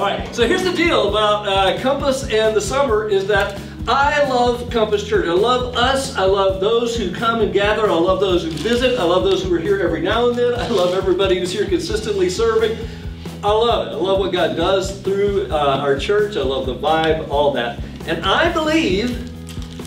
right, so here's the deal about Compass and the summer is that I love Compass Church. I love us. I love those who come and gather. I love those who visit. I love those who are here every now and then. I love everybody who's here consistently serving. I love it. I love what God does through our church. I love the vibe, all that. And I believe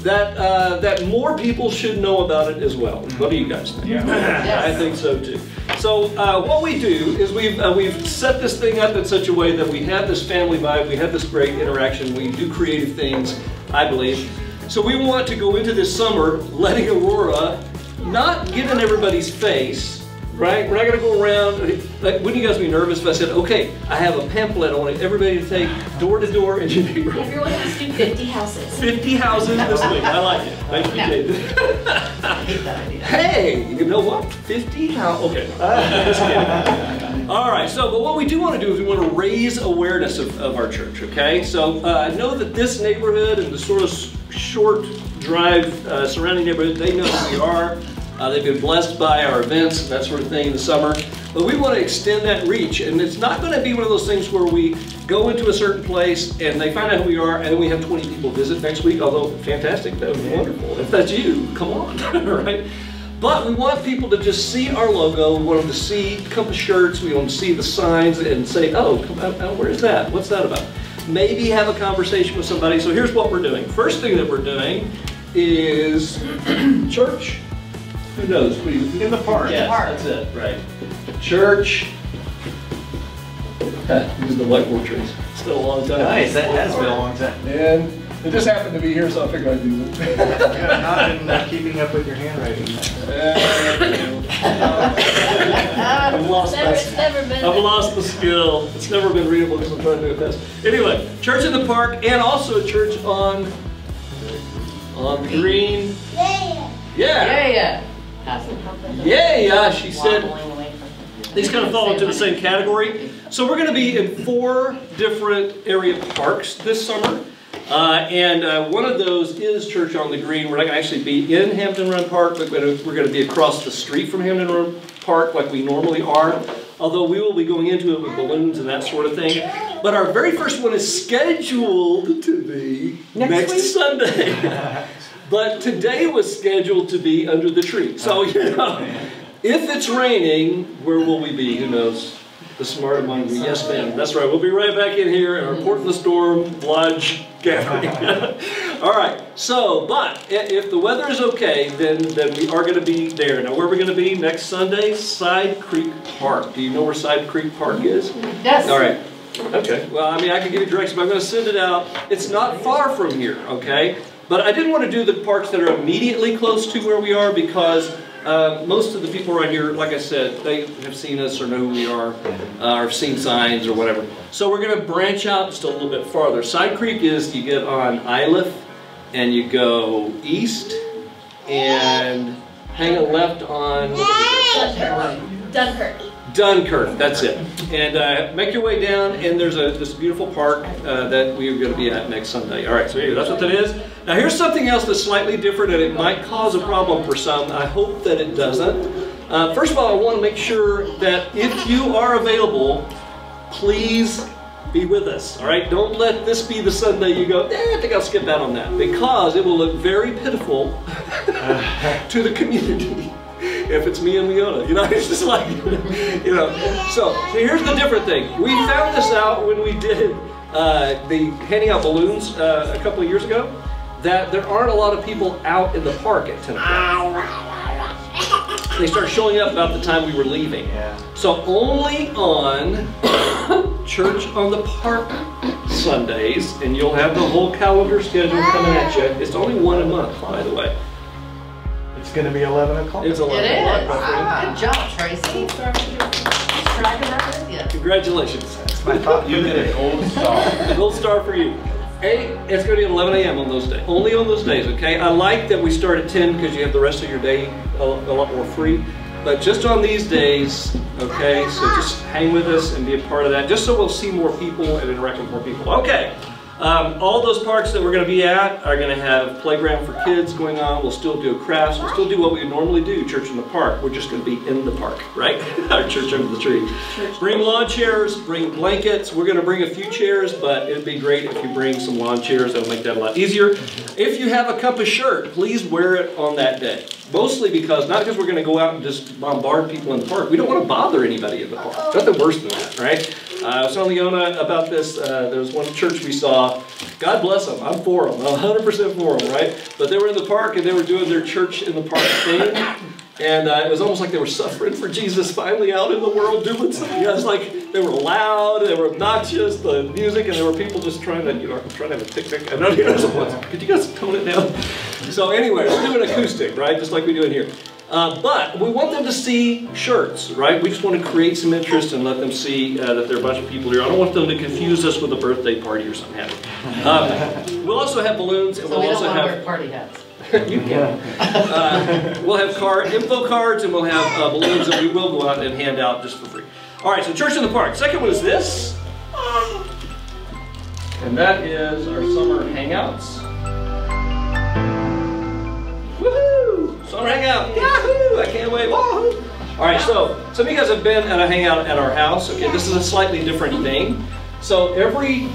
that that more people should know about it as well. What do you guys think? Yeah. Yes. I think so too. So what we do is we've set this thing up in such a way that we have this family vibe, we have this great interaction, we do creative things, I believe. So we want to go into this summer letting Aurora not get in everybody's face, right? We're not going to go around. Like, wouldn't you guys be nervous if I said, okay, I have a pamphlet I want everybody to take door to door in your neighborhood? Everyone has to do 50 houses. 50 houses this week. I like it. Thank you, David. I hate that idea. Hey, you know what? 50 houses. Okay. Just kidding. All right. So, but what we do want to do is we want to raise awareness of our church. Okay. So I know that this neighborhood and the sort of short drive surrounding neighborhood, they know who we are. They've been blessed by our events and that sort of thing in the summer. But we want to extend that reach. And it's not going to be one of those things where we go into a certain place and they find out who we are and then we have 20 people visit next week. Although, fantastic, that would be wonderful. If that's you, come on, right? But we want people to just see our logo. We want them to see Compass shirts. We want them to see the signs and say, oh, where is that? What's that about? Maybe have a conversation with somebody. So here's what we're doing. First thing that we're doing is church. Who knows? In the park. Yes, that's it, right. Church. These are the whiteboard trees. Still a long time. Nice, that has been a long time. And it just happened to be here, so I figured I'd do it. I've not been keeping up with your handwriting. I've lost the skill. It's never been readable because I'm trying to do it fast. Anyway, church in the park and also a church on the green. Yeah. Yeah, she said these kind of fall into the same category. So we're going to be in 4 different area parks this summer. And one of those is Church on the Green. We're not going to actually be in Hampton Run Park, but we're going to be across the street from Hampton Run Park like we normally are. Although we will be going into it with balloons and that sort of thing. But our very first one is scheduled to be next Sunday. But today was scheduled to be under the tree. So, you know, if it's raining, where will we be? Who knows? The smart among you. Yes, ma'am. That's right. We'll be right back in here in our Port in the Storm Lodge gathering. All right. So, but if the weather is okay, then we are going to be there. Now, where are we going to be next Sunday? Side Creek Park. Do you know where Side Creek Park is? Yes. All right. Okay. Well, I mean, I can give you directions, but I'm going to send it out. It's not far from here, okay? But I didn't want to do the parks that are immediately close to where we are because most of the people right here, like I said, they have seen us or know who we are, or seen signs or whatever. So we're going to branch out just a little bit farther. Side Creek is you get on Iliff and you go east and hang a left on Dunkirk. Dunkirk, that's it. And make your way down, and there's this beautiful park that we are going to be at next Sunday. All right, so here, that's what that is. Now here's something else that's slightly different, and it might cause a problem for some. I hope that it doesn't. First of all, I want to make sure that if you are available, please be with us. All right, don't let this be the Sunday you go, I think I'll skip out on that, because it will look very pitiful to the community. If it's me and Leona, you know, it's just like, you know. So here's the different thing. We found this out when we did the handing out balloons a couple of years ago, that there aren't a lot of people out in the park at 10 o'clock. They start showing up about the time we were leaving. So only on Church on the Park Sundays, and you'll have the whole calendar schedule coming at you. It's only 1 a month, by the way. It's going to be 11 o'clock. It's 11 o'clock. Good job, Tracy. Congratulations. That's my thought. You get a gold star. Gold star for you. It's going to be at 11 a.m. on those days. Only on those days, okay? I like that we start at 10 because you have the rest of your day a lot more free. But just on these days, okay? So just hang with us and be a part of that, just so we'll see more people and interact with more people. Okay. All those parks that we're going to be at are going to have playground for kids going on. We'll still do crafts. We'll still do what we normally do, church in the park. We're just going to be in the park, right? Our church under the tree. Bring lawn chairs, bring blankets. We're going to bring a few chairs, but it'd be great if you bring some lawn chairs. That'll make that a lot easier. If you have a compass shirt, please wear it on that day. Mostly because, not because we're going to go out and just bombard people in the park. We don't want to bother anybody in the park. Nothing worse than that, right? I was telling Leona about this. There was one church we saw. God bless them. I'm for them. I'm 100% for them, right? But they were in the park and they were doing their church in the park thing. And it was almost like they were suffering for Jesus finally out in the world doing something. It was like they were loud, they were obnoxious, the music, and there were people just trying to, trying to have a picnic. I know you guys could you guys tone it down? So anyway, we're doing acoustic, right? Just like we do in here. But we want them to see shirts, right? We just want to create some interest and let them see that there are a bunch of people here. I don't want them to confuse us with a birthday party or something. We'll also have balloons, and So we'll we also don't want to have wear party hats. you can. We'll have info cards, and we'll have balloons that we will go out and hand out just for free. All right, so church in the park. Second one is this, and that is our summer hangouts. Woohoo! Summer hangout. Yahoo! I can't wait. Woohoo! All right, so some of you guys have been at a hangout at our house. Okay, this is a slightly different thing. So every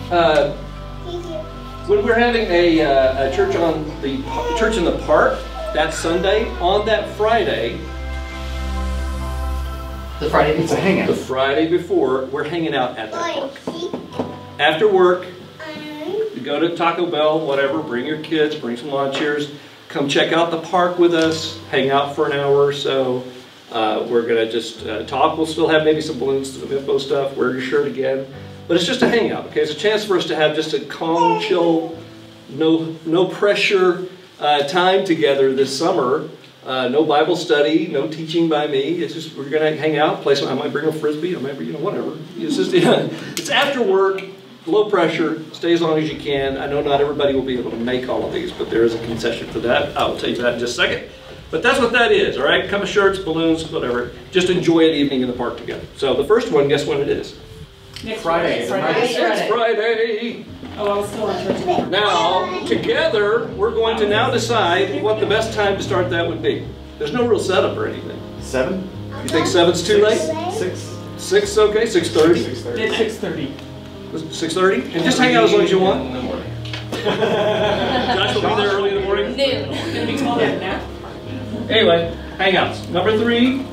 when we're having a church on the church in the park that Sunday, on that Friday, the Friday before. It's a hangout. the Friday before, we're hanging out at that park. After work, you go to Taco Bell, whatever, bring your kids, bring some lawn chairs, come check out the park with us, hang out for an hour or so. We're going to just talk. We'll still have maybe some balloons, some info stuff, wear your shirt again. But it's just a hangout, okay? It's a chance for us to have just a calm, chill, no pressure time together this summer. No Bible study, no teaching by me. It's just, we're going to hang out, play some, I might bring a Frisbee, I might bring, whatever. It's just, it's after work, low pressure, stay as long as you can. I know not everybody will be able to make all of these, but there is a concession for that. I will tell you that in just a second. But that's what that is, all right? Come with shirts, balloons, whatever. Just enjoy an evening in the park together. So the first one, guess when it is? Next Friday. Friday. It's Friday. Oh, I was still on church. Now, together, we're going to now decide what the best time to start that would be. There's no real setup or anything. 7? You think 7's too late? 6? 6, okay, 6:30. 6:30. It's 6:30. 6:30? And just hang out as long as you want. In the morning. Josh will be there early in the morning. Noon. Gonna be called out now. Anyway, hangouts. Number 3.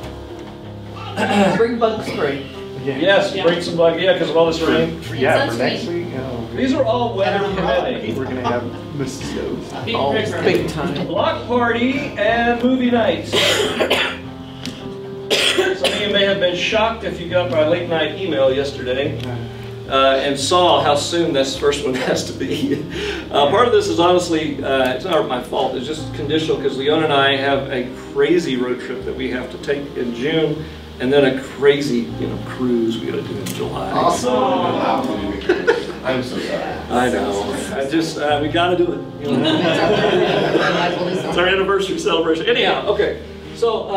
Bring bug spray. Yes, bring some bug. Yeah, because of all this rain. Yeah, for next week. These are all weather permitting. We're going to have mosquitoes. All big time. Block party and movie nights. Some of you may have been shocked if you got my late night email yesterday and saw how soon this first one has to be. Part of this is honestly, it's not my fault, it's just conditional because Leona and I have a crazy road trip that we have to take in June and then a crazy cruise we got to do in July. Awesome. I'm so sorry. I know. I just, we got to do it. It's our anniversary celebration. Anyhow, okay. So,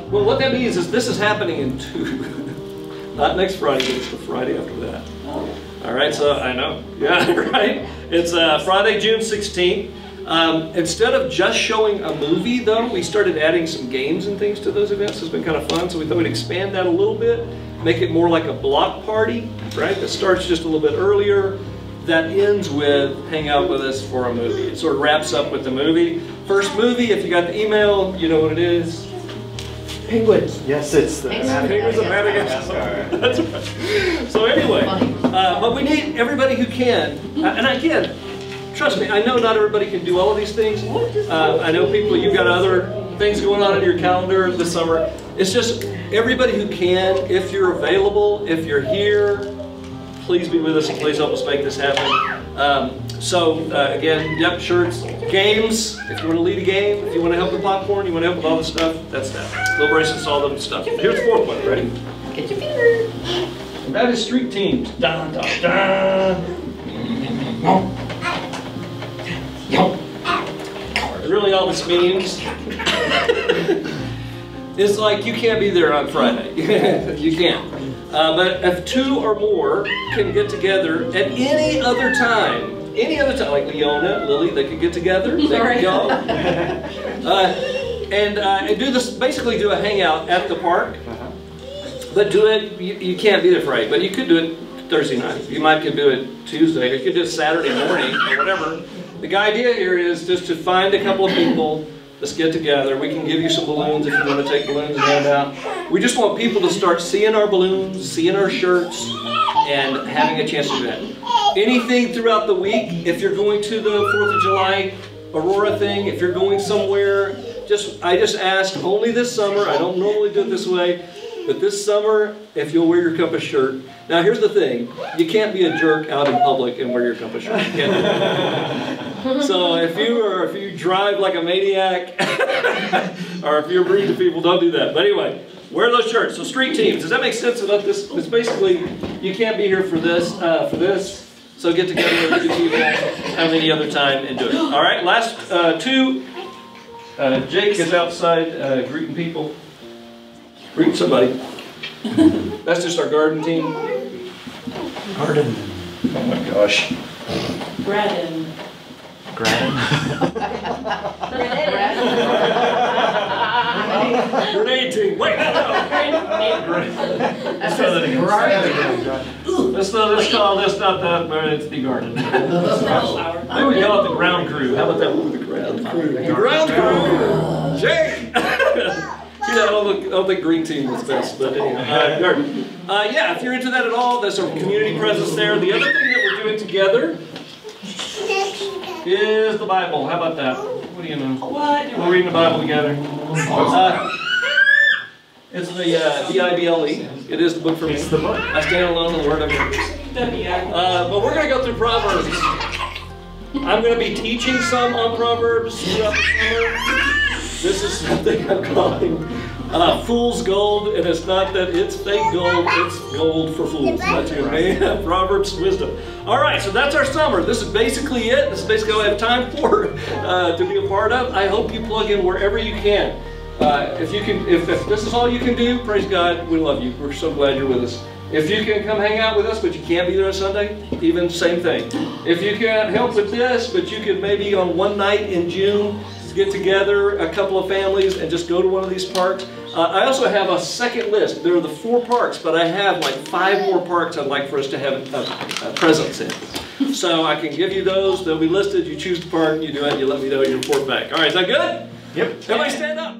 well, what that means is this is happening in 2. Not next Friday, but it's the Friday after that. All right, so I know. Yeah, right? It's Friday, June 16th. Instead of just showing a movie, though, we started adding some games and things to those events. It's been kind of fun, so we thought we'd expand that a little bit, make it more like a block party, right? That starts just a little bit earlier, that ends with hang out with us for a movie. It sort of wraps up with the movie. First movie, if you got the email, you know what it is. Penguins. Yes, it's the Penguins of Madagascar. That's right. So anyway, but we need everybody who can, and again, trust me, I know not everybody can do all of these things. I know people, you've got other things going on in your calendar this summer. It's just everybody who can, if you're available, if you're here, please be with us and please help us make this happen. Again, yep, shirts, games, if you want to lead a game, if you want to help with popcorn, you want to help with all this stuff, that's that. Little bracelets, all the stuff. Here's the 4th one, ready? Get your finger. And that is street teams. Dun, dun, dun. Really all this means is like you can't be there on Friday. You can't. But if 2 or more can get together at any other time any other time, like Leona, Lily, they could get together. They could go. And do this, basically do a hangout at the park. But do it, you can't be there Friday, but you could do it Thursday night. You might could do it Tuesday, or you could do it Saturday morning, or whatever. The idea here is just to find a couple of people, let's get together. We can give you some balloons if you want to take balloons and hand out. We just want people to start seeing our balloons, seeing our shirts, and having a chance to do that. Anything throughout the week, if you're going to the 4th of July Aurora thing, if you're going somewhere, I just ask only this summer. I don't normally do it this way, but this summer, if you'll wear your Compass shirt. Now here's the thing, you can't be a jerk out in public and wear your Compass shirt. You can't do that. So if you drive like a maniac, or if you're rude to people, don't do that. But anyway, wear those shirts. So street teams, does that make sense about this? It's basically, you can't be here for this, so get together with you have any other time and do it. All right, last two. Jake is outside greeting people. Greet somebody. That's just our garden team. Garden. Oh my gosh. Braden. Grannon. Grenade team. Wait, no. Let's try that again. Let's call this not that, but it's the garden. Maybe we call it the ground crew. How about that? The ground crew. The ground crew. Jake. Yeah, I don't think green team was best, but anyhow, garden. Yeah, if you're into that at all, there's a community presence there. The other thing that we're doing together is the Bible. How about that? What do you know? What? We're reading the Bible together. It's the Bible. It is the book for me. It's the book. I stand alone in the Word of God. But we're going to go through Proverbs. I'm going to be teaching some on Proverbs throughout the summer. This is something I'm calling fool's gold, and it's not that it's fake gold, it's gold for fools. Not you, man. Proverbs wisdom. All right, so that's our summer. This is basically it. This is basically all I have time for to be a part of. I hope you plug in wherever you can. If this is all you can do, praise God, we love you. We're so glad you're with us. If you can come hang out with us, but you can't be there on Sunday, even same thing. If you can't help with this, but you could maybe on one night in June get together, a couple of families, and just go to one of these parks. I also have a second list. There are the 4 parks, but I have like 5 more parks I'd like for us to have a presence in. So I can give you those. They'll be listed. You choose the park, you do it, you let me know, you report back. All right, is that good? Yep. Everybody stand up.